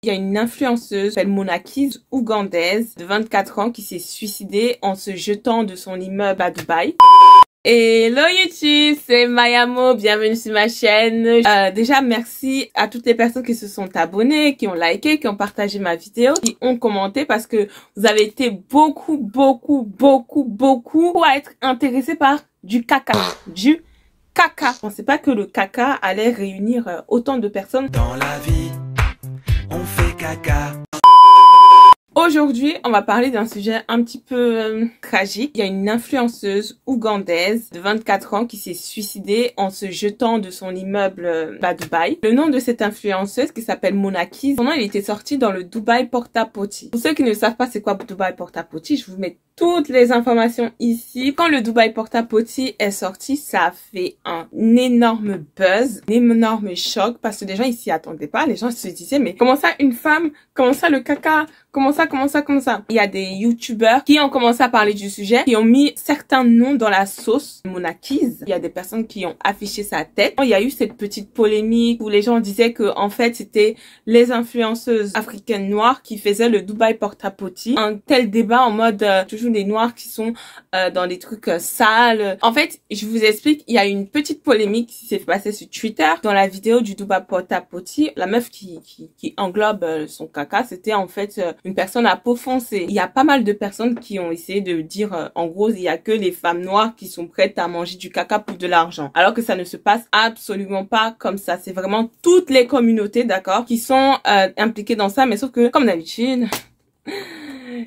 Il y a une influenceuse, s'appelle Monakise, ougandaise, de 24 ans, qui s'est suicidée en se jetant de son immeuble à Dubaï. Hello YouTube, c'est Mayamo, bienvenue sur ma chaîne. Déjà, merci à toutes les personnes qui se sont abonnées, qui ont liké, qui ont partagé ma vidéo, qui ont commenté parce que vous avez été beaucoup à être intéressés par du caca. Du caca. Je pensais pas que le caca allait réunir autant de personnes. Dans la vie, on fait caca. Aujourd'hui, on va parler d'un sujet un petit peu tragique. Il y a une influenceuse ougandaise de 24 ans qui s'est suicidée en se jetant de son immeuble à Dubaï. Le nom de cette influenceuse qui s'appelle Monakise, son nom il était sorti dans le Dubai Porta-Potty. Pour ceux qui ne savent pas c'est quoi Dubai Porta-Potty, je vous mets toutes les informations ici. Quand le Dubai Porta-Potty est sorti, ça a fait un énorme buzz, un énorme choc parce que les gens ils s'y attendaient pas. Les gens se disaient mais comment ça une femme, comment ça le caca, comment ça. Il y a des youtubeurs qui ont commencé à parler du sujet, qui ont mis certains noms dans la sauce Monakise. Il y a des personnes qui ont affiché sa tête. Il y a eu cette petite polémique où les gens disaient que en fait c'était les influenceuses africaines noires qui faisaient le Dubai Porta-Potty. Un tel débat en mode toujours des noirs qui sont dans des trucs sales. En fait, je vous explique, il y a une petite polémique qui s'est passée sur Twitter. Dans la vidéo du Dubai Porta-Potty, la meuf qui englobe son caca, c'était en fait une personne à peau foncée. Il y a pas mal de personnes qui ont essayé de dire en gros il y a que les femmes noires qui sont prêtes à manger du caca pour de l'argent. Alors que ça ne se passe absolument pas comme ça. C'est vraiment toutes les communautés, d'accord, qui sont impliquées dans ça. Mais sauf que comme d'habitude,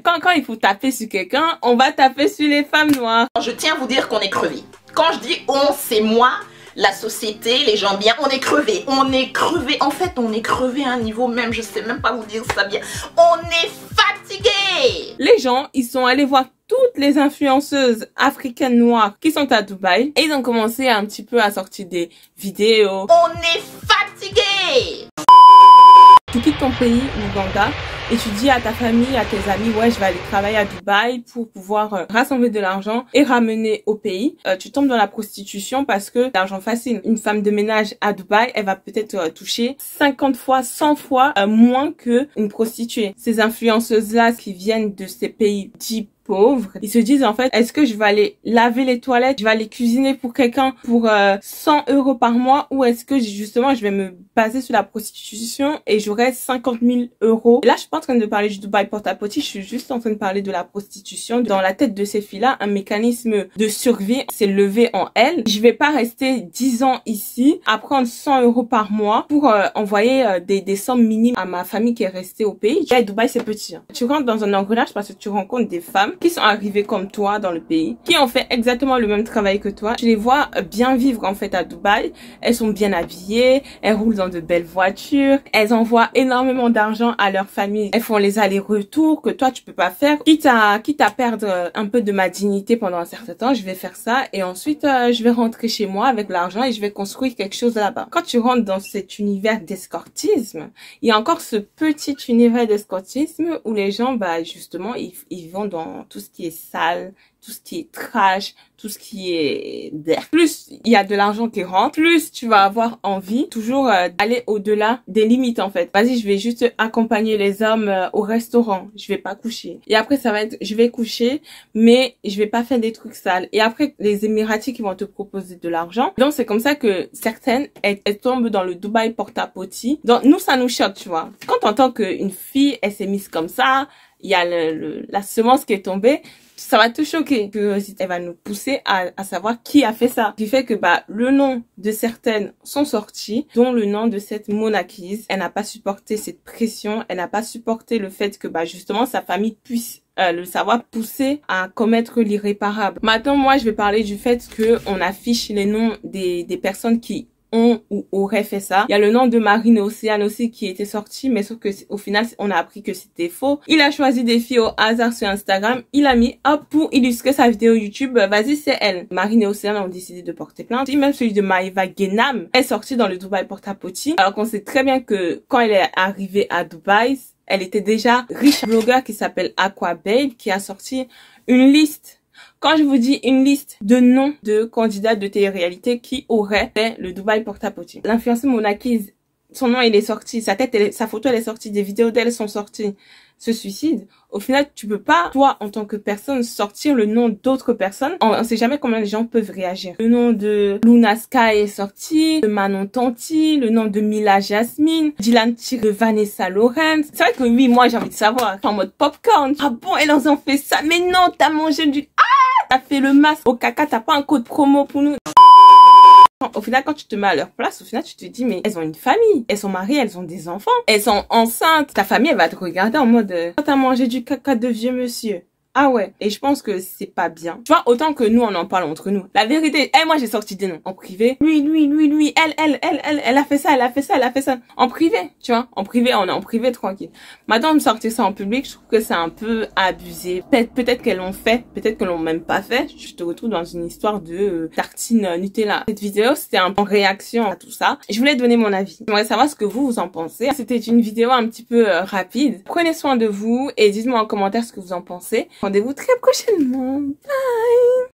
quand il faut taper sur quelqu'un, on va taper sur les femmes noires. Je tiens à vous dire qu'on est crevé. Quand je dis on, c'est moi, la société, les gens bien, on est crevé. On est crevé. En fait, on est crevé à un niveau même, je sais même pas vous dire ça bien. On est fatigué. Les gens, ils sont allés voir toutes les influenceuses africaines noires qui sont à Dubaï et ils ont commencé un petit peu à sortir des vidéos. On est fatigué. Tu quittes ton pays, l'Ouganda, et tu dis à ta famille, à tes amis, ouais, je vais aller travailler à Dubaï pour pouvoir rassembler de l'argent et ramener au pays. Tu tombes dans la prostitution parce que l'argent facile. Une femme de ménage à Dubaï, elle va peut-être toucher 50 fois, 100 fois moins que une prostituée. Ces influenceuses-là qui viennent de ces pays dits pauvres, ils se disent en fait, est-ce que je vais aller laver les toilettes, je vais aller cuisiner pour quelqu'un pour 100 € par mois, ou est-ce que justement je vais me baser sur la prostitution et j'aurai 50 000 €. Et là je suis pas en train de parler du Dubai Porta-Potty, je suis juste en train de parler de la prostitution. Dans la tête de ces filles-là, un mécanisme de survie s'est levé en elles. Je vais pas rester 10 ans ici à prendre 100 € par mois pour envoyer des sommes minimes à ma famille qui est restée au pays. Et Dubaï c'est petit, hein. Tu rentres dans un engrenage parce que tu rencontres des femmes qui sont arrivées comme toi dans le pays, qui ont fait exactement le même travail que toi. Tu les vois bien vivre en fait à Dubaï. Elles sont bien habillées, elles roulent dans de belles voitures, elles envoient énormément d'argent à leur famille. Elles font les allers-retours que toi tu peux pas faire. Quitte à perdre un peu de ma dignité pendant un certain temps, je vais faire ça et ensuite je vais rentrer chez moi avec l'argent et je vais construire quelque chose là-bas. Quand tu rentres dans cet univers d'escortisme, il y a encore ce petit univers d'escortisme où les gens justement ils vont dans tout ce qui est sale, tout ce qui est trash, tout ce qui est d'air. Plus il y a de l'argent qui rentre, plus tu vas avoir envie toujours d'aller au-delà des limites en fait. Vas-y, je vais juste accompagner les hommes au restaurant, je vais pas coucher. Et après ça va être, je vais coucher, mais je vais pas faire des trucs sales. Et après les Émiratis qui vont te proposer de l'argent. Donc c'est comme ça que certaines elles tombent dans le Dubai Porta-Potty. Donc nous ça nous choque, tu vois. Quand t'entends qu'une fille elle s'est mise comme ça, il y a la semence qui est tombée, ça va te choquer. Curiosité, elle va nous pousser à savoir qui a fait ça. Ce qui fait que le nom de certaines sont sortis, dont le nom de cette Monakise. Elle n'a pas supporté cette pression, elle n'a pas supporté le fait que justement sa famille puisse le savoir pousser à commettre l'irréparable. Maintenant, moi, je vais parler du fait que on affiche les noms des personnes qui ont ou auraient fait ça. Il y a le nom de Marine Océane aussi qui était sorti, mais sauf que au final on a appris que c'était faux. Il a choisi des filles au hasard sur Instagram, il a mis hop pour illustrer sa vidéo YouTube, vas-y c'est elle. Marine et Océane ont décidé de porter plainte. Et même celui de Maeva Genam est sorti dans le Dubai Porta-Potty, alors qu'on sait très bien que quand elle est arrivée à Dubaï, elle était déjà riche. Un blogueur qui s'appelle Aquababe qui a sorti une liste. Quand je vous dis une liste de noms de candidats de télé-réalité qui auraient fait le Dubai Porta-Potty. L'influenceuse Monakise son nom il est sorti, sa tête, sa photo elle est sortie, des vidéos d'elle sont sorties, se suicide. Au final, tu peux pas, toi, en tant que personne, sortir le nom d'autres personnes. On sait jamais comment les gens peuvent réagir. Le nom de Luna Sky est sorti, de Manon Tanti, le nom de Mila Jasmine, Dylan Thierry, de Vanessa Lawrence. C'est vrai que oui, moi, j'ai envie de savoir. En mode popcorn. Ah bon, elles ont fait ça. Mais non, t'as mangé du... Ah! T'as fait le masque au caca, t'as pas un code promo pour nous. Au final, quand tu te mets à leur place, au final, tu te dis, mais elles ont une famille, elles sont mariées, elles ont des enfants, elles sont enceintes. Ta famille, elle va te regarder en mode, t'as mangé du caca de vieux monsieur. Ah ouais. Et je pense que c'est pas bien. Tu vois, autant que nous, on en parle entre nous. La vérité, moi, j'ai sorti des noms. En privé. Lui, elle a fait ça, elle a fait ça, elle a fait ça. En privé, tu vois. En privé, on est en privé tranquille. Maintenant, de sortir ça en public, je trouve que c'est un peu abusé. Peut-être qu'elles l'ont fait, peut-être qu'elles l'ont même pas fait. Je te retrouve dans une histoire de tartine Nutella. Cette vidéo, c'était en réaction à tout ça. Je voulais donner mon avis. J'aimerais savoir ce que vous en pensez. C'était une vidéo un petit peu rapide. Prenez soin de vous et dites-moi en commentaire ce que vous en pensez. Rendez-vous très prochainement. Bye!